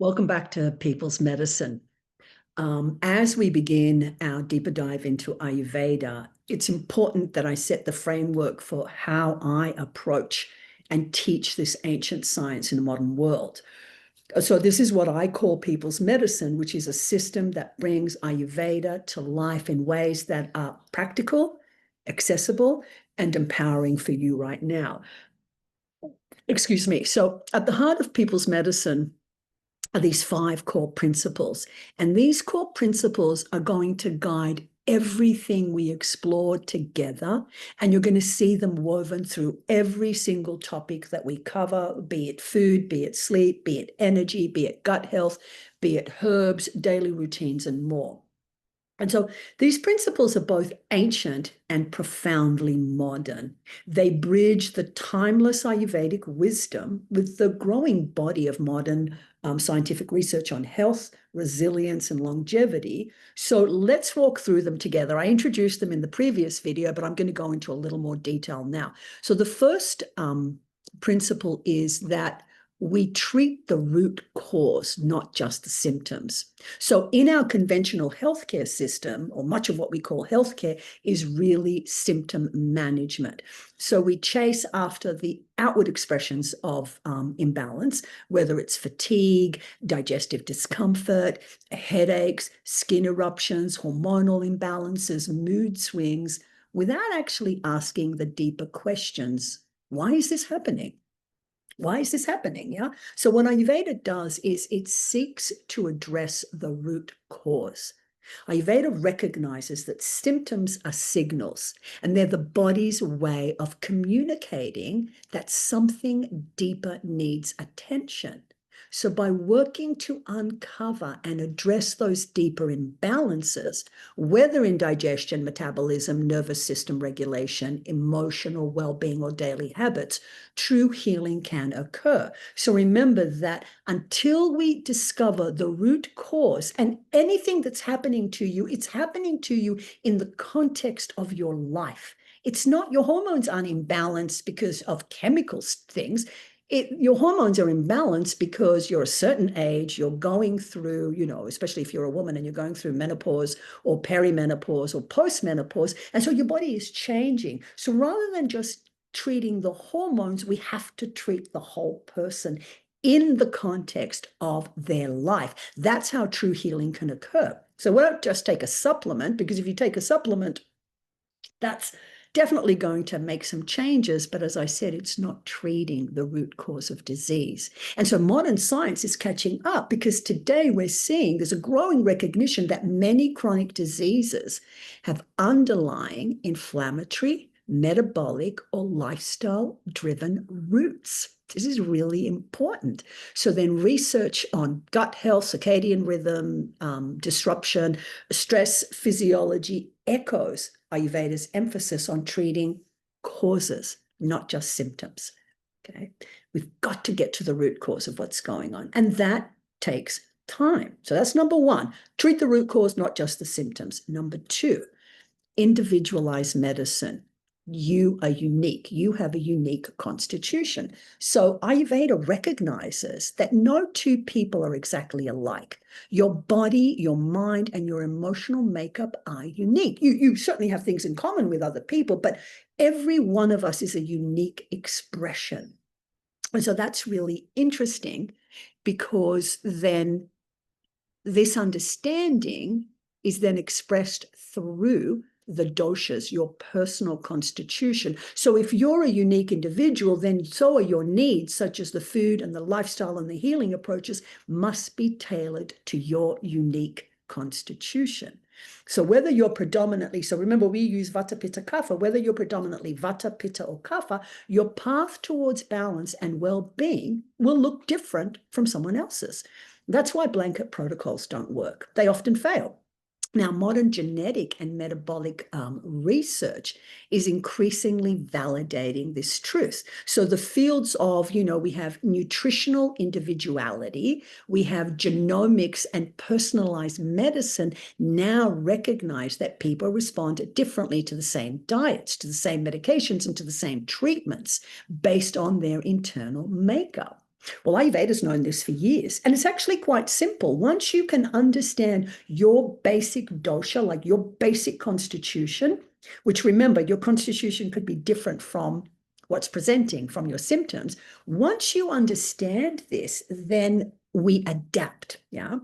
Welcome back to People's Medicine. As we begin our deeper dive into Ayurveda, it's important that I set the framework for how I approach and teach this ancient science in the modern world. So this is what I call People's Medicine, which is a system that brings Ayurveda to life in ways that are practical, accessible, and empowering for you right now. Excuse me. So at the heart of People's Medicine are these 5 core principles. And these core principles are going to guide everything we explore together. And you're going to see them woven through every single topic that we cover, be it food, be it sleep, be it energy, be it gut health, be it herbs, daily routines, and more. And so these principles are both ancient and profoundly modern. They bridge the timeless Ayurvedic wisdom with the growing body of modern scientific research on health, resilience, and longevity. So let's walk through them together. I introduced them in the previous video, but I'm going to go into a little more detail now. So the first principle is that we treat the root cause, not just the symptoms. So in our conventional healthcare system, or much of what we call healthcare, is really symptom management. So we chase after the outward expressions of imbalance, whether it's fatigue, digestive discomfort, headaches, skin eruptions, hormonal imbalances, mood swings, without actually asking the deeper questions. Why is this happening? Why is this happening? Yeah. So what Ayurveda does is it seeks to address the root cause. Ayurveda recognizes that symptoms are signals, and they're the body's way of communicating that something deeper needs attention. So by working to uncover and address those deeper imbalances, whether in digestion, metabolism, nervous system regulation, emotional well-being, or daily habits, true healing can occur. So remember that until we discover the root cause, and anything that's happening to you, it's happening to you in the context of your life. It's not, your hormones aren't imbalanced because of chemical things. Your hormones are imbalanced because you're a certain age, you're going through, especially if you're a woman and you're going through menopause or perimenopause or postmenopause. And so your body is changing. So rather than just treating the hormones, we have to treat the whole person in the context of their life. That's how true healing can occur. So we don't just take a supplement, because if you take a supplement, that's definitely going to make some changes. But as I said, it's not treating the root cause of disease. And so modern science is catching up, because today we're seeing there's a growing recognition that many chronic diseases have underlying inflammatory, metabolic, or lifestyle-driven roots. This is really important. So then research on gut health, circadian rhythm, disruption, stress physiology echoes Ayurveda's emphasis on treating causes, not just symptoms. Okay, we've got to get to the root cause of what's going on, and that takes time. So that's number 1, treat the root cause, not just the symptoms. Number 2, individualized medicine. You are unique. You have a unique constitution. So Ayurveda recognizes that no 2 people are exactly alike. Your body, your mind, and your emotional makeup are unique. You certainly have things in common with other people, but every one of us is a unique expression. And so that's really interesting, because then this understanding is then expressed through the doshas, your personal constitution. So if you're a unique individual, then so are your needs, such as the food and the lifestyle and the healing approaches, must be tailored to your unique constitution. So whether you're predominantly, so remember we use Vata, Pitta, Kapha, whether you're predominantly Vata, Pitta, or Kapha, your path towards balance and well-being will look different from someone else's. That's why blanket protocols don't work. They often fail. Now, modern genetic and metabolic research is increasingly validating this truth. So the fields of, we have nutritional individuality, we have genomics and personalized medicine now recognize that people respond differently to the same diets, to the same medications, and to the same treatments based on their internal makeup. Well, Ayurveda's known this for years, and it's actually quite simple. Once you can understand your basic dosha, like your basic constitution, which remember, your constitution could be different from what's presenting from your symptoms. Once you understand this, then we adapt. Yeah.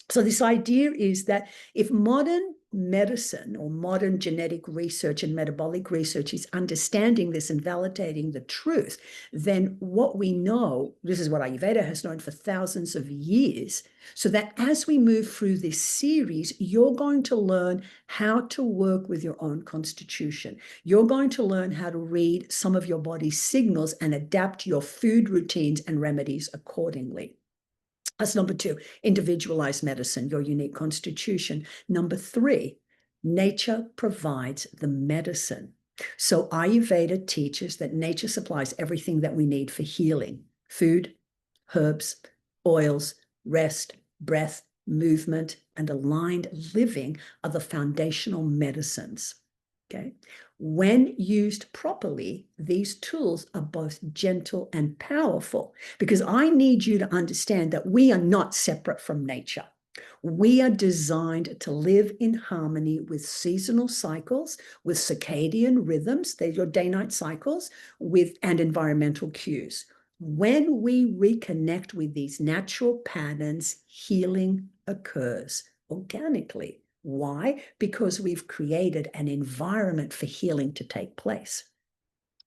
So this idea is that if modern medicine or modern genetic research and metabolic research is understanding this and validating the truth, then what we know, this is what Ayurveda has known for thousands of years, so that as we move through this series, you're going to learn how to work with your own constitution. You're going to learn how to read some of your body's signals and adapt your food routines and remedies accordingly. That's number two, individualized medicine, your unique constitution. Number three, nature provides the medicine. So Ayurveda teaches that nature supplies everything that we need for healing: food, herbs, oils, rest, breath, movement, and aligned living are the foundational medicines. Okay. When used properly, these tools are both gentle and powerful, because I need you to understand that we are not separate from nature. We are designed to live in harmony with seasonal cycles, with circadian rhythms, they're your day-night cycles, and environmental cues. When we reconnect with these natural patterns, healing occurs organically. Why? Because we've created an environment for healing to take place.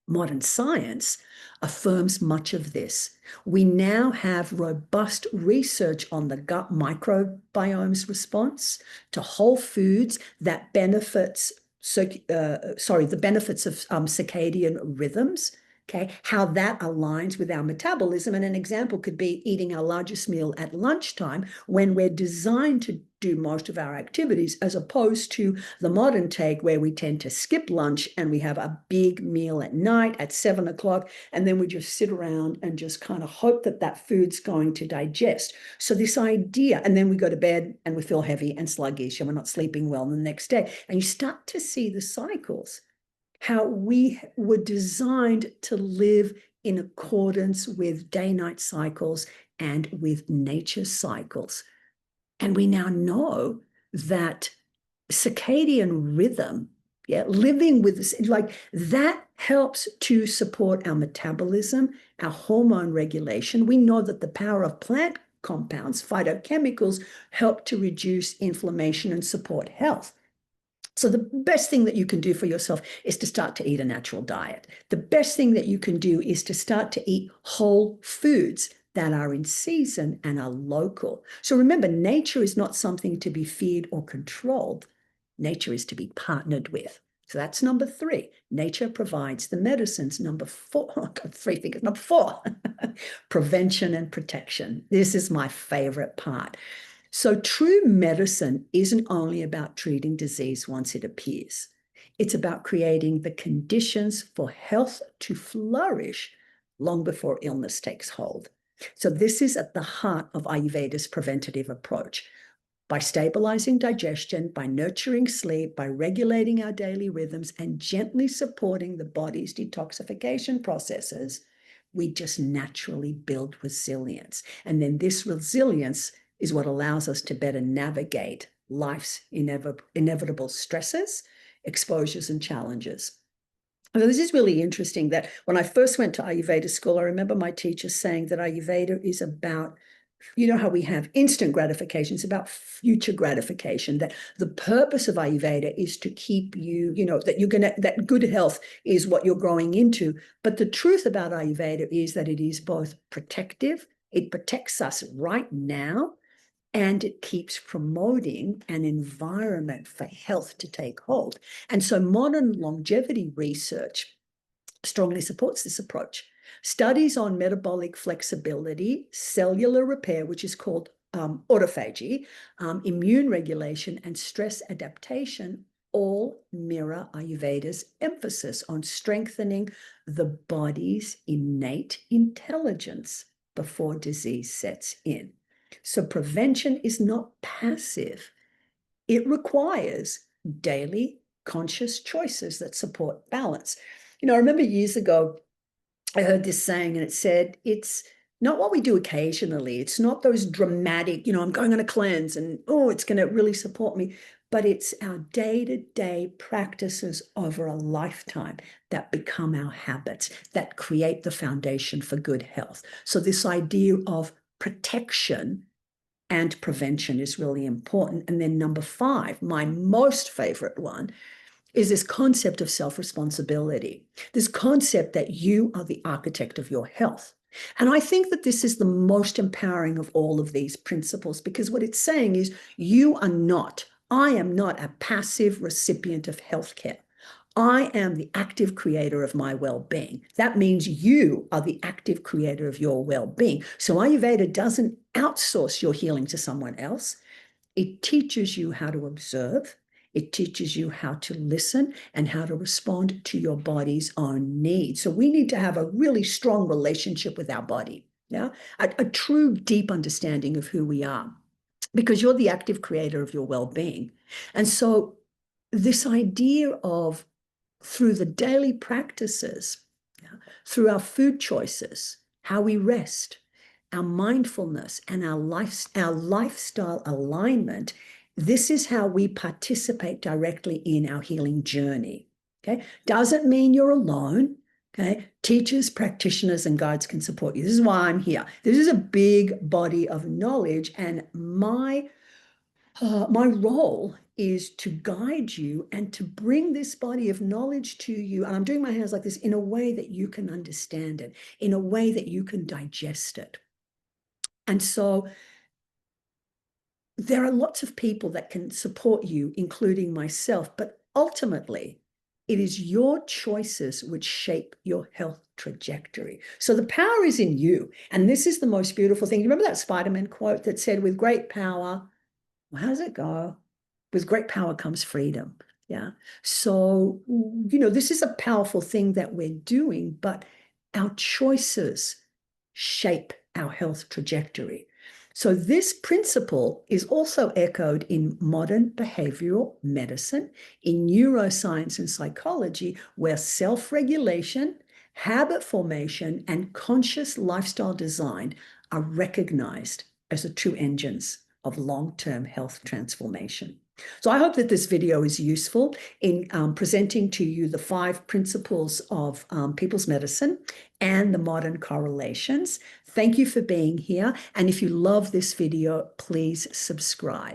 Modern science affirms much of this. We now have robust research on the gut microbiome's response to whole foods that benefits, the benefits of circadian rhythms. Okay, how that aligns with our metabolism. And an example could be eating our largest meal at lunchtime when we're designed to do most of our activities, as opposed to the modern take where we tend to skip lunch and we have a big meal at night at 7 o'clock, and then we just sit around and just kind of hope that that food's going to digest. So this idea, and then we go to bed and we feel heavy and sluggish and we're not sleeping well the next day. And you start to see the cycles, how we were designed to live in accordance with day-night cycles and with nature cycles. And we now know that circadian rhythm, living with this, like that helps to support our metabolism, our hormone regulation. We know that the power of plant compounds, phytochemicals, help to reduce inflammation and support health. So the best thing that you can do for yourself is to start to eat a natural diet. The best thing that you can do is to start to eat whole foods that are in season and are local. So remember, nature is not something to be feared or controlled. Nature is to be partnered with. So that's number three. Nature provides the medicines. Number four, I've got three fingers. Number four, prevention and protection. This is my favorite part. So true medicine isn't only about treating disease once it appears. It's about creating the conditions for health to flourish long before illness takes hold. So this is at the heart of Ayurveda's preventative approach. By stabilizing digestion, by nurturing sleep, by regulating our daily rhythms, and gently supporting the body's detoxification processes, we just naturally build resilience. And then this resilience is what allows us to better navigate life's inevitable stresses, exposures, and challenges. So this is really interesting that when I first went to Ayurveda school, I remember my teacher saying that Ayurveda is about, you know how we have instant gratification, it's about future gratification, that the purpose of Ayurveda is to keep you, that good health is what you're growing into. But the truth about Ayurveda is that it is both protective, it protects us right now, and it keeps promoting an environment for health to take hold. And so modern longevity research strongly supports this approach. Studies on metabolic flexibility, cellular repair, which is called autophagy, immune regulation, and stress adaptation all mirror Ayurveda's emphasis on strengthening the body's innate intelligence before disease sets in. So prevention is not passive. It requires daily conscious choices that support balance. I remember years ago, I heard this saying and it said, it's not what we do occasionally. It's not those dramatic, I'm going on a cleanse and, oh, it's going to really support me. But it's our day-to-day practices over a lifetime that become our habits, that create the foundation for good health. So this idea of protection and prevention is really important. And then number 5, my most favorite one, is this concept of self-responsibility, this concept that you are the architect of your health. And I think that this is the most empowering of all of these principles, because what it's saying is I am not a passive recipient of healthcare. I am the active creator of my well-being. That means you are the active creator of your well-being. So Ayurveda doesn't outsource your healing to someone else. It teaches you how to observe. It teaches you how to listen and how to respond to your body's own needs. So we need to have a really strong relationship with our body, a true deep understanding of who we are, because you're the active creator of your well-being. And so this idea of, through the daily practices, through our food choices, how we rest, our mindfulness, and our lifestyle alignment, this is how we participate directly in our healing journey. Okay, doesn't mean you're alone. Okay, teachers, practitioners, and guides can support you. This is why I'm here. This is a big body of knowledge, and my role is to guide you and to bring this body of knowledge to you. And I'm doing my hands like this in a way that you can understand it, in a way that you can digest it. And so there are lots of people that can support you, including myself, but ultimately it is your choices which shape your health trajectory. So the power is in you. And this is the most beautiful thing. You remember that Spider-Man quote that said, with great power, well, how does it go? With great power comes freedom. Yeah. So, this is a powerful thing that we're doing, but our choices shape our health trajectory. So this principle is also echoed in modern behavioral medicine, in neuroscience and psychology, where self-regulation, habit formation, and conscious lifestyle design are recognized as the true engines of long-term health transformation. So I hope that this video is useful in presenting to you the 5 principles of people's medicine and the modern correlations. Thank you for being here. And if you love this video, please subscribe.